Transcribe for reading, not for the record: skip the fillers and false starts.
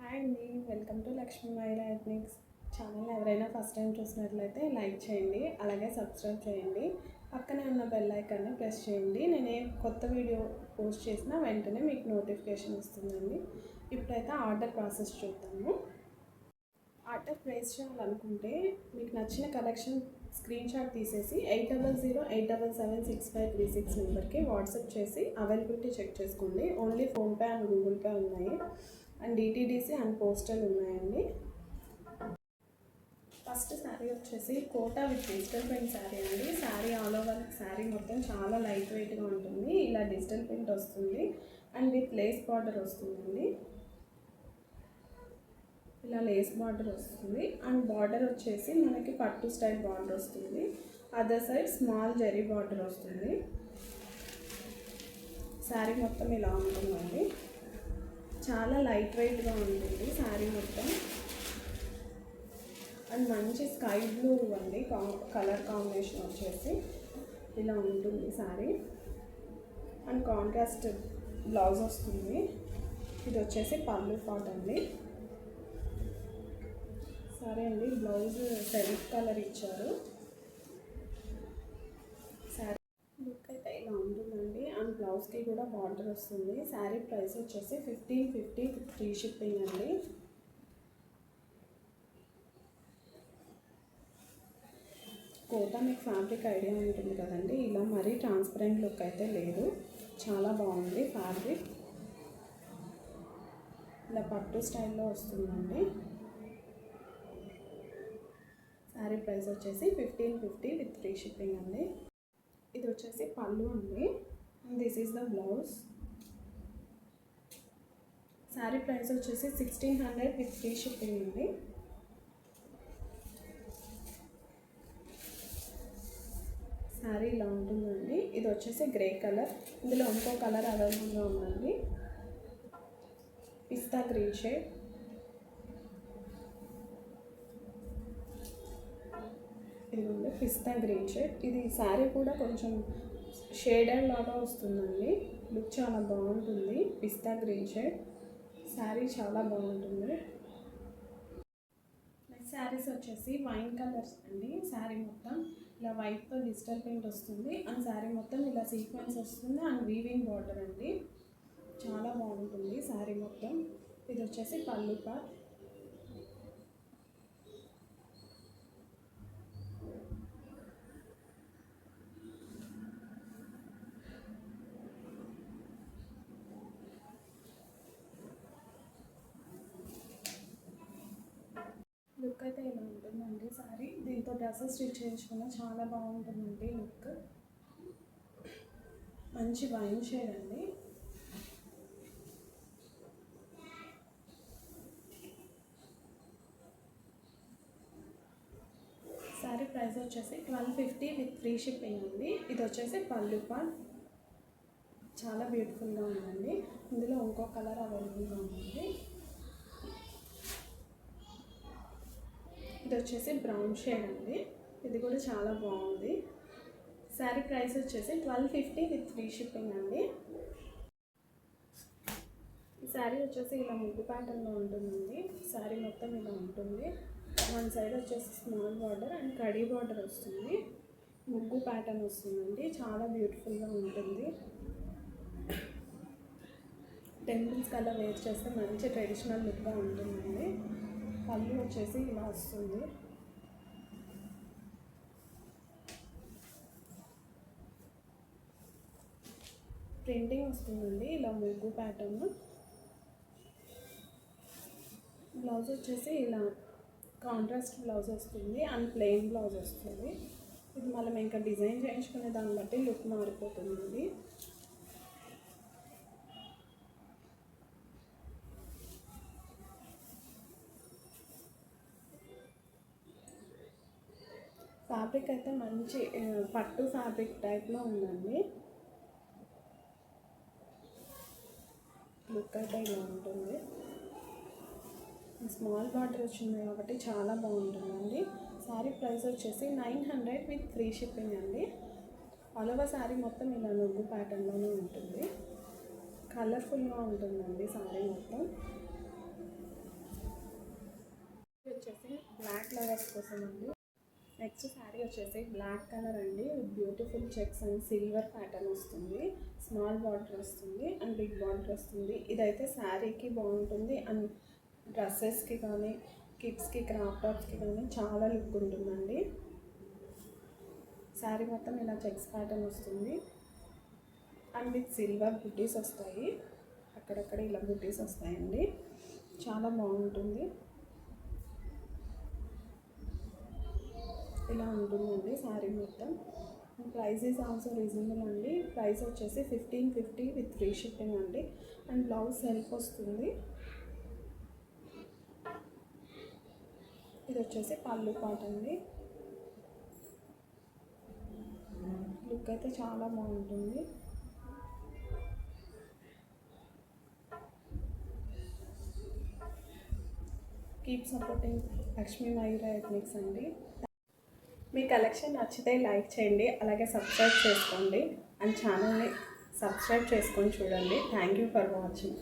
Hi అండి, welcome to Lakshmi Maira ethnics channel. ఎవరైనా first time చూసినట్లయితే లైక్ చేయండి, అలాగే సబ్స్క్రైబ్ చేయండి. పక్కనే ఉన్న బెల్ ఐకాన్ని ప్రెస్ చేయండి. నేను ఏ కొత్త వీడియో పోస్ట్ చేసినా వెంటనే మీకు నోటిఫికేషన్ వస్తుందండి. ఇప్పుడైతే ఆర్డర్ ప్రాసెస్ చూద్దాము. ఆర్డర్ ప్లేస్ చేయాలనుకుంటే మీకు నచ్చిన కలెక్షన్ స్క్రీన్ షాట్ తీసేసి 8008776536 నెంబర్కి వాట్సాప్ చేసి అవైలబిలిటీ చెక్ చేసుకోండి. Only PhonePe and Google Pay ఉన్నాయి, అండ్ డిటీడీసీ అండ్ పోస్టల్ ఉన్నాయండి. ఫస్ట్ శారీ వచ్చేసి Kota with digital print sari అండి. శారీ ఆల్ ఓవర్ శారీ మొత్తం చాలా లైట్ వెయిట్గా ఉంటుంది. ఇలా డిజిటల్ ప్రింట్ వస్తుంది అండ్ విత్ లేస్ బార్డర్ వస్తుందండి. ఇలా లేస్ బార్డర్ వస్తుంది అండ్ బార్డర్ వచ్చేసి మనకి పట్టు స్టైల్ బార్డర్ వస్తుంది. Other side small zari border వస్తుంది. శారీ మొత్తం ఇలా ఉంటుందండి. చాలా లైట్ వెయిట్గా ఉంటుంది శారీ మొత్తం. అండ్ మంచి స్కై బ్లూ అండి కలర్ కాంబినేషన్ వచ్చేసి ఇలా ఉంటుంది శారీ. అండ్ కాంట్రాస్ట్ బ్లౌజ్ వస్తుంది. ఇది వచ్చేసి పళ్ళు పాట్ అండి. సరే అండి, బ్లౌజ్ సెల్ఫ్ కలర్ ఇచ్చారు. శారీ లుక్ అయితే ఇలా ఉంటుందండి. అండ్ బ్లౌజ్కి కూడా బార్డర్ వస్తుంది. శారీ ప్రైస్ వచ్చేసి 1550 విత్ ఫ్రీ షిప్పింగ్ అండి. కోటా మీకు ఫ్యాబ్రిక్ ఐడియా ఉంటుంది కదండి. ఇలా మరీ ట్రాన్స్పరెంట్ లుక్ అయితే లేదు, చాలా బాగుంది ఫ్యాబ్రిక్. ఇలా పట్టు స్టైల్లో వస్తుందండి. శారీ ప్రైస్ వచ్చేసి 1550 విత్ ఫ్రీ షిప్పింగ్ అండి. ఇది వచ్చేసి పళ్ళు అండి. This is the blouse. Sari price వచ్చేసి 1600 విత్ ఫ్రీ షిప్పింగ్ అండి. శారీ ఇలా ఉంటుందండి. ఇది వచ్చేసి గ్రే కలర్. ఇందులో ఇంకో కలర్ అవైలబుల్గా ఉందండి, పిస్తా గ్రీన్ షేడ్. ఇది పిస్తా గ్రీన్ షేడ్. ఇది శారీ కూడా కొంచెం షేడెడ్ లాగా వస్తుందండి. లుక్ చాలా బాగుంటుంది. పిస్తా గ్రీన్ షేడ్ శారీ చాలా బాగుంటుంది. నెక్స్ట్ శారీస్ వచ్చేసి వైన్ కలర్స్ అండి. శారీ మొత్తం ఇలా వైట్తో డిజిటల్ ప్రింట్ వస్తుంది అండ్ శారీ మొత్తం ఇలా సీక్వెన్స్ వస్తుంది అండ్ వీవింగ్ బార్డర్ అండి. చాలా బాగుంటుంది శారీ మొత్తం. ఇది వచ్చేసి పళ్ళు పార్ట్. లుక్ అయితే ఇలా ఉంటుందండి శారీ. దీంతో డ్రెస్సెస్ స్టిచ్ చేయించుకున్నా చాలా బాగుంటుందండి లుక్. మంచి వైన్ షేడ్ అండి. శారీ ప్రైస్ వచ్చేసి 1250 విత్ ఫ్రీ షిప్పింగ్ అండి. ఇది వచ్చేసి పళ్ళు పార్ట్. చాలా బ్యూటిఫుల్గా ఉందండి. ఇందులో ఇంకో కలర్ అవైలబుల్గా ఉంది. ఇది వచ్చేసి బ్రౌన్ షేడ్ అండి. ఇది కూడా చాలా బాగుంది. శారీ ప్రైస్ వచ్చేసి 1250 విత్ ఫ్రీ షిప్పింగ్ అండి. ఈ శారీ వచ్చేసి ఇలా ముగ్గు ప్యాటర్న్లో ఉంటుందండి. శారీ మొత్తం ఇలా ఉంటుంది. వన్ సైడ్ వచ్చేసి small border and khadi border వస్తుంది. ముగ్గు ప్యాటర్న్ వస్తుందండి. చాలా బ్యూటిఫుల్గా ఉంటుంది. టెంపుల్స్ కల్లా వేర్ చేస్తే మంచి ట్రెడిషనల్ లుక్గా ఉంటుందండి. పళ్ళు వచ్చేసి ఇలా వస్తుంది. ప్రింటింగ్ వస్తుందండి ఇలా ముగ్గు ప్యాటర్న్. బ్లౌజ్ వచ్చేసి ఇలా కాంట్రాస్ట్ బ్లౌజ్ వస్తుంది అండ్ ప్లెయిన్ బ్లౌజ్ వస్తుంది. ఇది మనం ఇంకా డిజైన్ చేయించుకునే దాన్ని బట్టి లుక్ మారిపోతుందండి. ఫ్యాబ్రిక్ అయితే మంచి పట్టు ఫ్యాబ్రిక్ టైప్లో ఉందండి. లుక్ అయితే ఇలా ఉంటుంది. స్మాల్ బార్డర్ వచ్చింది కాబట్టి చాలా బాగుంటుందండి. శారీ ప్రైస్ వచ్చేసి 900 విత్ ఫ్రీ షిప్పింగ్ అండి. ఆల్ ఓవర్ శారీ మొత్తం ఇలా నువ్వు ప్యాటర్న్లోనే ఉంటుంది. కలర్ఫుల్గా ఉంటుందండి శారీ మొత్తం. వచ్చేసి బ్లాక్ లవర్స్ కోసం అండి. నెక్స్ట్ శారీ వచ్చేసి బ్లాక్ కలర్ అండి, beautiful checks and silver pattern వస్తుంది, స్మాల్ బార్డర్ వస్తుంది అండ్ బిగ్ బార్డర్ వస్తుంది. ఇదైతే శారీకి బాగుంటుంది అండ్ డ్రెస్సెస్కి కానీ కిడ్స్కి క్రాప్ టాప్స్కి కానీ చాలా లుక్ ఉంటుందండి. శారీ మొత్తం ఇలా చెక్స్ ప్యాటర్న్ వస్తుంది అండ్ విత్ సిల్వర్ బుట్టీస్ వస్తాయి, అక్కడక్కడ ఇలా బుట్టీస్ వస్తాయండి. చాలా బాగుంటుంది. ఇలా ఉంటుందండి శారీ మొత్తం. ప్రైస్ ఈజ్ ఆల్సో రీజనబుల్ అండి. ప్రైస్ వచ్చేసి 1550 విత్ ఫ్రీ షిప్పింగ్ అండి. అండ్ బ్లౌజ్ సెల్ఫ్ వస్తుంది. ఇది వచ్చేసి పళ్ళు పాట అండి. లుక్ అయితే చాలా బాగుంటుంది. Keep supporting Lakshmi Mayura ethnics అండి. మీ కలెక్షన్ నచ్చితే లైక్ చేయండి, అలాగే సబ్స్క్రైబ్ చేసుకోండి అండ్ ఛానల్ని సబ్స్క్రైబ్ చేసుకొని చూడండి. Thank you for watching.